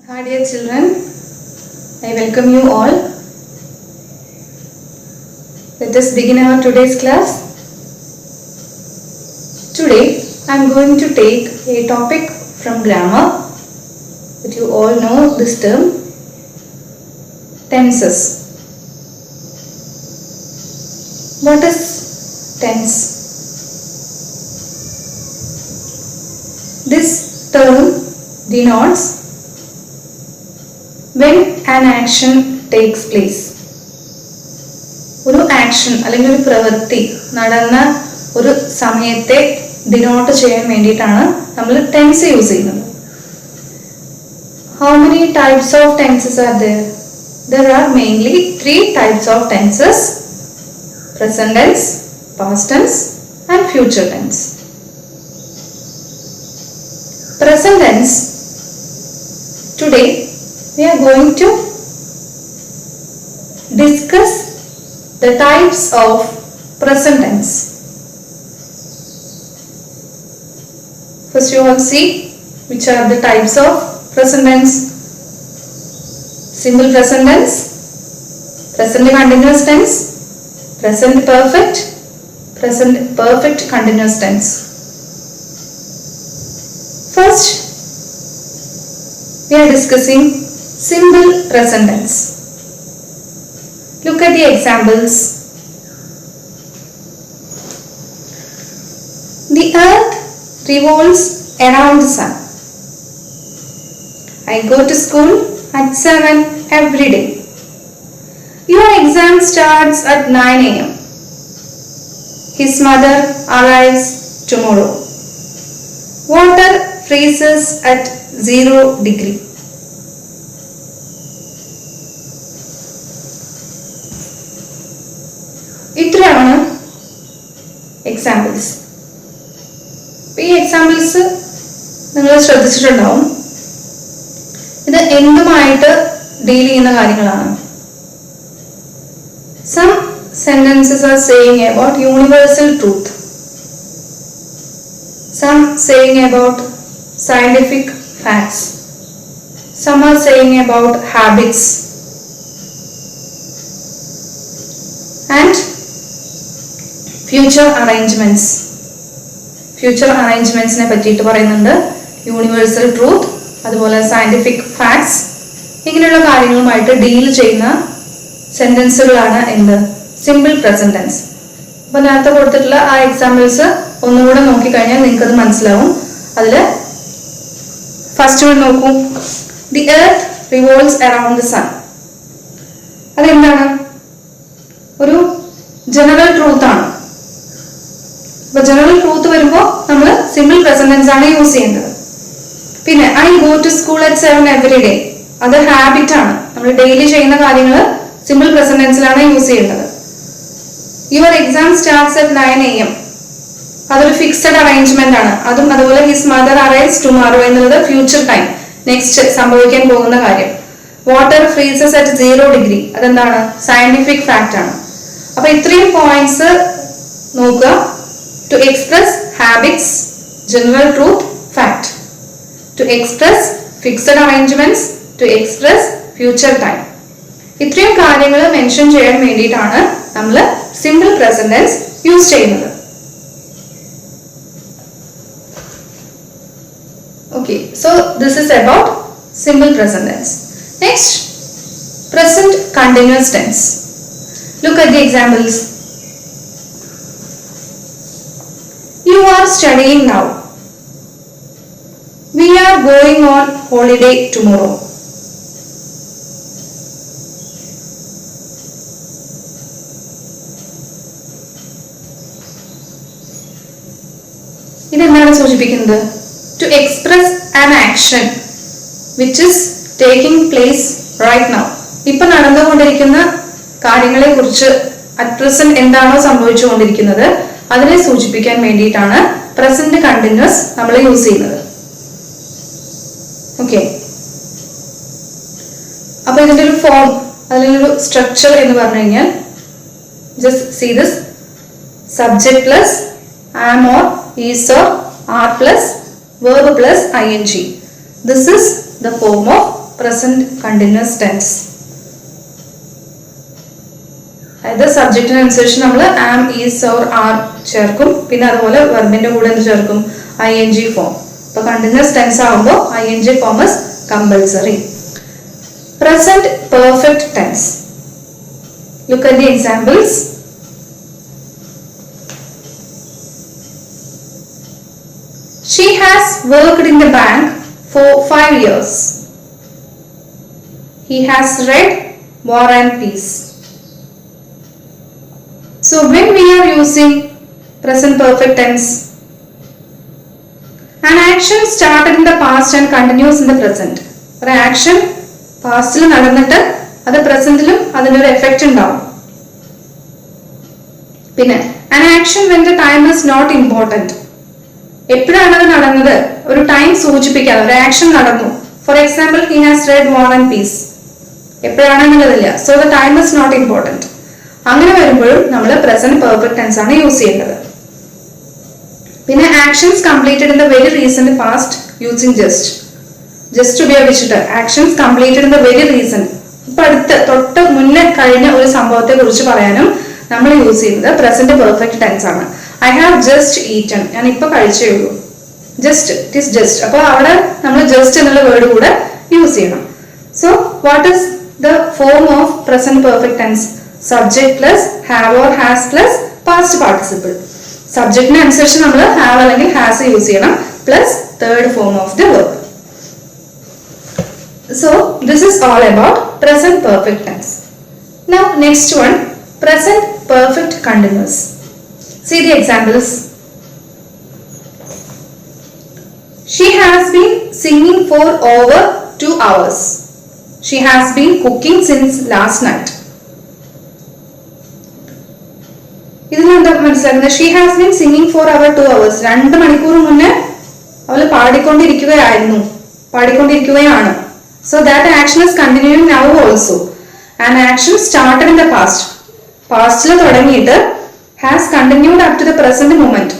Hi dear children, I welcome you all. Let us begin our today's class. Today I am going to take a topic from grammar that you all know this term, tenses. What is tense? This term denotes when an action takes place. ഒരു action അല്ലെങ്കിൽ ഒരു പ്രവൃത്തി നടന്ന ഒരു സമയത്തെ denote ചെയ്യാൻ വേണ്ടിയിട്ടാണ് നമ്മൾ ടെൻസ് യൂസ് ചെയ്യുന്നത്. How many types of tenses are there? There are mainly 3 types of tenses: present tense, past tense and future tense. Present tense, today we are going to discuss the types of present tense. First you all see which are the types of present tense. Simple present tense, present continuous tense, present perfect, present perfect continuous tense. First we are discussing simple present tense. Look at the examples. The earth revolves around the sun. I go to school at 7 every day. Your exam starts at 9 a.m. His mother arrives tomorrow. Water freezes at 0 degree. ഇത്രയാണ് examples. ഈ examples നിങ്ങൾ ശ്രദ്ധിച്ചിട്ടുണ്ടാവും. ഇത് എന്തുമായിട്ട് deal ചെയ്യുന്ന കാര്യങ്ങളാണ്. Some sentences are saying about universal truth. Some saying about scientific facts. Some are saying about habits. And future arrangements. Future arrangements നെ പറ്റിയിട്ട് പറയുന്നുണ്ട്. Universal truth, അതുപോലെ സയന്റിഫിക് ഫാക്ട്സ്, ഇങ്ങനെയുള്ള കാര്യങ്ങളുമായിട്ട് ഡീൽ ചെയ്യുന്ന സെന്റൻസുകളാണ് എന്ത്? Simple present tense. അപ്പോൾ നേരത്തെ കൊടുത്തിട്ടുള്ള ആ എക്സാമ്പിൾസ് ഒന്നുകൂടെ നോക്കിക്കഴിഞ്ഞാൽ നിങ്ങൾക്കത് മനസ്സിലാവും. അതിൽ ഫസ്റ്റ് വൺ നോക്കൂ. The earth revolves around the sun. അതെന്താണ്? ഒരു ജനറൽ ട്രൂത്ത് ആണ്. അപ്പൊ ജനറൽ ട്രൂത്ത് വരുമ്പോൾ നമ്മൾ സിമ്പിൾ പ്രസന്റ് ടെൻസ് ആണ് യൂസ് ചെയ്യേണ്ടത്. പിന്നെ I go to school at 7 every day, അത് ഹാബിറ്റ് ആണ്. നമ്മൾ ഡെയിലി ചെയ്യുന്ന കാര്യങ്ങൾ സിമ്പിൾ പ്രസന്റ് ടെൻസിലാണ് യൂസ് ചെയ്യേണ്ടത്. Your exam starts at 9 a.m. അതൊരു ഫിക്സഡ് അറേഞ്ച്മെന്റ് ആണ്. അതും അതുപോലെ ഹിസ് മദർ അറൈവ്സ് ടുമോറോ എന്നുള്ളത് ഫ്യൂച്ചർ ടൈം, നെക്സ്റ്റ് സംഭവിക്കാൻ പോകുന്ന കാര്യം. വാട്ടർ ഫ്രീസസ് അറ്റ് 0 degree, അതെന്താണ്? സയന്റിഫിക് ഫാക്ട് ആണ്. അപ്പൊ ഇത്രയും പോയിന്റ്സ് നോക്കുക. To express habits, general truth, fact. To express fixed arrangements, to express future time. ഇത്രയും കാര്യങ്ങൾ മെൻഷൻ ചെയ്യാൻ വേണ്ടിയിട്ടാണ് നമ്മൾ സിമ്പിൾ പ്രസന്റ് ടെൻസ് യൂസ് ചെയ്യുന്നത്. Okay, so this is about simple present tense. Next, present continuous tense. Look at the examples. You are studying now. We are going on holiday tomorrow. ഇതെന്താണ് സൂചിപ്പിക്കുന്നത്? To express an action which is taking place right now. ഇപ്പൊ നടന്നുകൊണ്ടിരിക്കുന്ന കാര്യങ്ങളെ കുറിച്ച് at present എന്താണോ സംഭവിച്ചുകൊണ്ടിരിക്കുന്നത് അതിനെ സൂചിപ്പിക്കാൻ വേണ്ടിയിട്ടാണ് പ്രസന്റ് കണ്ടിന്യൂസ് നമ്മൾ യൂസ് ചെയ്യുന്നത്. ഓക്കെ, അപ്പൊ ഇതിന്റെ ഒരു ഫോം, അതിലൊരു സ്ട്രക്ചർ എന്ന് പറഞ്ഞു കഴിഞ്ഞാൽ just see this: subject plus am or is or are plus verb plus ing. This is the form of present continuous tense. അതായത് സബ്ജക്റ്റിനനുസരിച്ച് നമ്മൾ ആം, ഈസ്, ഓർ, ആർ ചേർക്കും. പിന്നെ അതുപോലെ വെർബിന്റെ കൂടെ എന്ത് ചേർക്കും? ing form. അപ്പോൾ കണ്ടിന്യൂസ് ടെൻസ് ആകുമ്പോൾ ing form is compulsory. Present perfect tense. Look at the examples. She has worked in the bank for 5 years. He has read War and Peace. So when we are using present perfect tense, an action started in the past and continues in the present. ഒരു action പാസ്റ്റിൽ നടന്നിട്ട് അത് പ്രസന്റിലും അതിനൊരു effect ഉണ്ടാവും. പിന്നെ an action when the time is not important. എപ്പോഴാണ് അത് നടന്നത്? ഒരു ടൈം സൂചിപ്പിക്കാതെ ഒരു ആക്ഷൻ നടന്നു. For example, he has read War and Peace. എപ്പോഴാണെന്നുള്ളതില്ല. So the time is not important. അങ്ങനെ വരുമ്പോഴും നമ്മൾ പ്രസന്റ് പെർഫെക്റ്റ് ടെൻസ് ആണ് യൂസ് ചെയ്യേണ്ടത്. പിന്നെ actions completed in the very recent past using just ഉപയോഗിച്ചിട്ട് actions completed in the very recent, ഇപ്പൊ തൊട്ട് മുന്നേ കഴിഞ്ഞ ഒരു സംഭവത്തെ കുറിച്ച് പറയാനും നമ്മൾ യൂസ് ചെയ്യുന്നത് പ്രസന്റ് പെർഫെക്റ്റ് ടെൻസ് ആണ്. ഐ ഹാവ് ജസ്റ്റ് ഈറ്റൺ, ഞാൻ ഇപ്പൊ കഴിച്ചേ ഉള്ളൂ. Just, it is just. അപ്പോൾ അവിടെ നമ്മൾ ജസ്റ്റ് എന്നുള്ള വേർഡ് കൂടെ യൂസ് ചെയ്യണം. So what is the form of present perfect tense? Subject plus have or has plus past participle. സബ്ജക്റ്റിന് അനുസരിച്ച് നമ്മൾ ഹാവ് അല്ലെങ്കിൽ ഹാസ് യൂസ് ചെയ്യണം, plus third form of the verb. So this is all about present perfect tense. Now next one, present perfect continuous. See the examples. She has been singing for over 2 hours. She has been cooking since last night. ഇതിനെന്താ മനസ്സിലാക്കുന്നത്? She has been singing for over 2 hours. 2 മണിക്കൂർ മുന്നേ അവൾ പാടിക്കൊണ്ടിരിക്കുകയാണ്. So that action is continuing now also. An action started in the past. പാസ്റ്റിൽ തുടങ്ങിയിട്ട് has continued up to the present moment.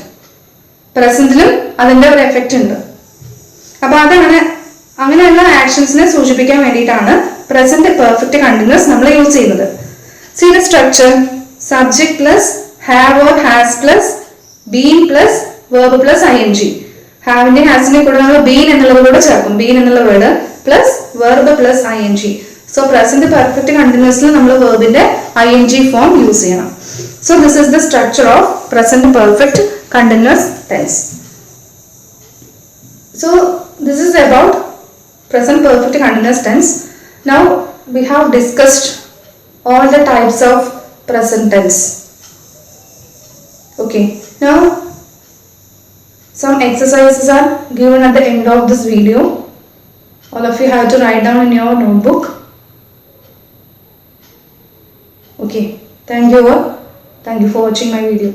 പ്രസന്റിലും അതിന്റെ ഒരു effect ഉണ്ട്. അപ്പൊ അതാണ് അങ്ങനെയുള്ള ആക്ഷൻസിനെ സൂചിപ്പിക്കാൻ വേണ്ടിയിട്ടാണ് പ്രസന്റ് പെർഫെക്റ്റ് കണ്ടിന്യൂസ് നമ്മൾ യൂസ് ചെയ്യുന്നത്. See the structure. Subject plus have or has plus been plus verb plus ing. ഹാവിന്റെ ഹാസിന്റെ കൂടെ നമ്മൾ ബീൻ എന്നുള്ളത് കൂടെ ചേർക്കും. ബീൻ എന്നുള്ള word plus verb plus ing. So present perfect കണ്ടിന്യൂസിൽ നമ്മൾ വെർബിന്റെ ing ഫോം യൂസ് ചെയ്യണം. So this is the structure of present perfect continuous tense. So this is about present perfect continuous tense. Now we have discussed all the types of present tense. Okay, now some exercises are given at the end of this video. All of you have to write down in your notebook. Okay, thank you all. Thank you for watching my video.